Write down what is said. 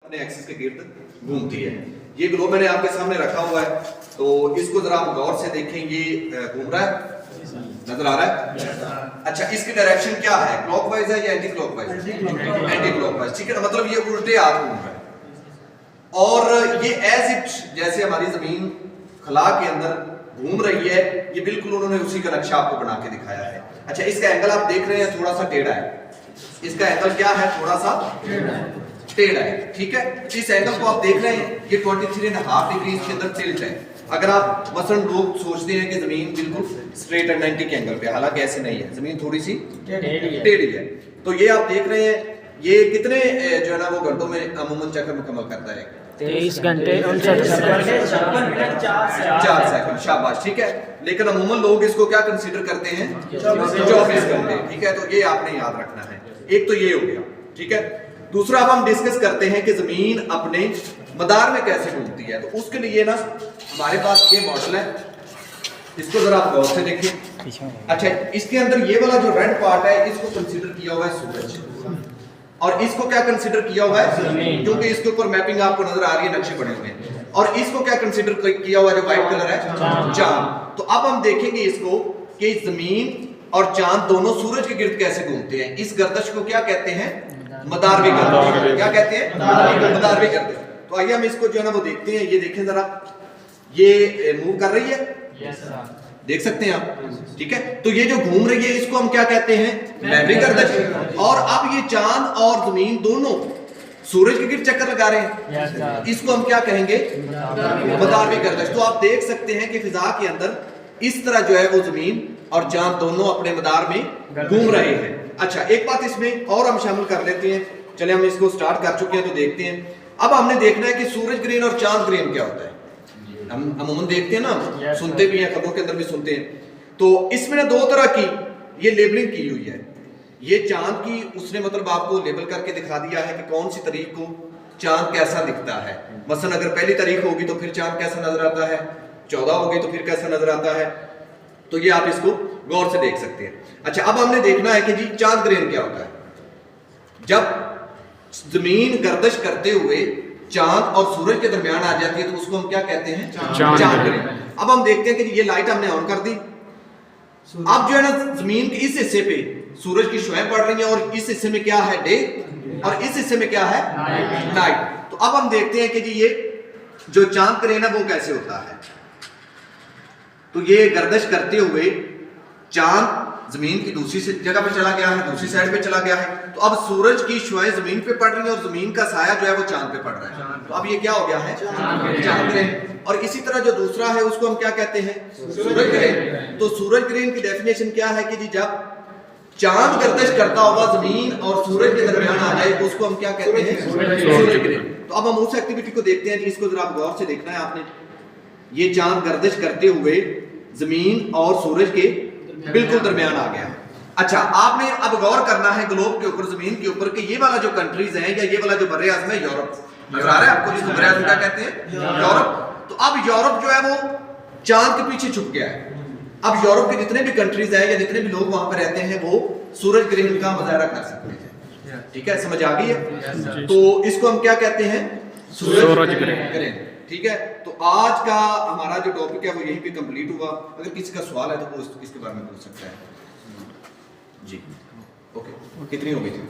अपने एक्सिस के गिर्द घूमती है। ये ग्लोब मैंने आपके सामने रखा हुआ है, तो इसको जरा आप गौर से देखें। ये घूम रहा है, नजर आ रहा है? अच्छा, इसकी डायरेक्शन क्या है, क्लॉकवाइज है या एंटी क्लॉकवाइज? एंटी क्लॉकवाइज, ठीक है ना। मतलब ये उल्टे हाथ घूम रहा है और ये एज इट जैसे हमारी जमीन खला के अंदर घूम रही है, ये बिल्कुल उन्होंने उसी का नक्शा आपको बना के दिखाया है। अच्छा, इसका एंगल आप देख रहे हैं थोड़ा सा टेढ़ा है, इसका एंगल क्या है, थोड़ा सा टेढ़ा है, ठीक है। इस एंगल को आप देख रहे हैं, ये 23.5 डिग्री इसके अंदर टिल्ट है। अगर आप मसलन लोग सोचते हैं कि जमीन बिल्कुल स्ट्रेट एंड 90 के एंगल पे, हालांकि ऐसे नहीं है, जमीन थोड़ी सी टेढ़ी है। तो ये आप देख रहे हैं, ये कितने जो है ना वो घंटों में अमूमन चक्कर मुकम्मल करता है? 23 घंटे 4 सेकंड, शाबाश, ठीक है। लेकिन अमूमन लोग इसको क्या कंसीडर करते हैं? 24 घंटे, ठीक है। तो ये आपने याद रखना है। एक तो ये हो गया, ठीक है। दूसरा अब हम डिस्कस करते हैं कि जमीन अपने मदार में कैसे घूमती है। तो उसके लिए ना हमारे पास ये मॉडल है, इसको जरा आप गौर से देखिए। अच्छा, इसके अंदर ये वाला जो रेड पार्ट है, इसको कंसीडर किया हुआ है सूरज, और इसको क्या कंसीडर किया हुआ है? क्योंकि इसके ऊपर मैपिंग आपको नजर आ रही है, नक्शे बने हुए हैं। और इसको क्या कंसीडर किया हुआ है, जो व्हाइट कलर है? चांद। तो अब हम देखेंगे इसको कि जमीन और चांद दोनों सूरज के गिर्द कैसे घूमते हैं। इस गर्दश को क्या कहते हैं? मदारवी गर्दश। क्या कहते हैं? मदारवी गर्दश। तो आइए हम इसको जो है ना वो देखते हैं। ये देखें जरा, ये मूव कर रही है, देख सकते हैं आप, ठीक है। तो ये जो घूम रही है, इसको हम क्या कहते हैं? मदारवी गर्दश। और अब ये चांद और जमीन दोनों सूरज के गिर्द चक्कर लगा रहे हैं, इसको हम क्या कहेंगे? मदारवी गर्दश। तो आप देख सकते हैं कि फिजा के अंदर इस तरह जो है वो जमीन और चांद दोनों अपने मदार में घूम रहे हैं। अच्छा, एक बात इसमें और हम शामिल कर लेते हैं। चले, हम इसको स्टार्ट कर चुके हैं, तो देखते हैं। अब हमने देखना है कि सूरज ग्रेन और चांद ग्रेन क्या होता है। हम अमूमन देखते हैं ना, सुनते भी हैं, खबरों के अंदर भी सुनते हैं। तो इसमें ना दो तरह की ये लेबलिंग की हुई है। ये चांद की उसने मतलब आपको लेबल करके दिखा दिया है कि कौन सी तारीख को चांद कैसा दिखता है। मसलन अगर पहली तारीख होगी तो फिर चांद कैसा नजर आता है, 14 होगी तो फिर कैसा नजर आता है। तो ये आप इसको गौर से देख सकते हैं। अच्छा, अब हमने देखना है कि जी चांद ग्रेन क्या होता है। जब जमीन गर्दश करते हुए चांद और सूरज के दरमियान आ जाती है, तो उसको हम क्या कहते हैं? चांद ग्रेन। अब हम देखते हैं कि ये लाइट हमने ऑन कर दी। अब जो है ना जमीन के इस हिस्से पे सूरज की शुआएं पड़ रही हैं, और इस हिस्से में क्या है? डे, और इस हिस्से में क्या है? नाइट। तो अब हम देखते हैं कि जी ये जो चांद ग्रेन है वो कैसे होता है। तो ये गर्दश करते हुए चांद जमीन की दूसरी जगह पे चला गया है, दूसरी साइड पे चला गया है। तो अब सूरज की शुआएं जमीन पे पड़ रही हैं और जमीन का साया जो है वो चांद पे पड़ रहा है। तो अब ये क्या हो गया है? चांद ग्रेन। और इसी तरह जो दूसरा है उसको हम क्या कहते हैं? सूरज ग्रेन। तो सूरज ग्रेन की डेफिनेशन क्या है कि जी जब चांद गर्दश करता हुआ जमीन और सूरज के दरमियान आ जाए, तो उसको हम क्या कहते हैं? सूरज ग्रेन। तो अब हम उस एक्टिविटी को देखते हैं जी। इसको जरा आप गौर से देखना है आपने। ये चांद गर्दश करते हुए जमीन और सूरज के बिल्कुल दरमियान आ गया। अच्छा, आपने अब गौर करना है ग्लोब के ऊपर, जमीन के ऊपर, कि ये वाला जो कंट्रीज है या ये वाला जो बर्रे आज़म है, यूरोप नजर आ रहा है आपको, जिसको बर्रे आज़म क्या कहते हैं? यूरोप। तो अब यूरोप जो है वो चांद के पीछे छुप गया है। अब यूरोप के जितने भी कंट्रीज हैं या जितने भी लोग वहां पर रहते हैं, वो सूरज ग्रहण का मुजाहरा कर सकते हैं। ठीक है, समझ आ गई है? तो इसको हम क्या कहते हैं? सूरज ग्रहण। ठीक है, तो आज का हमारा जो टॉपिक है वो यहीं पे कंप्लीट हुआ। अगर किसी का सवाल है तो वो इसके बारे में पूछ सकता है जी। ओके, कितनी हो गई थी?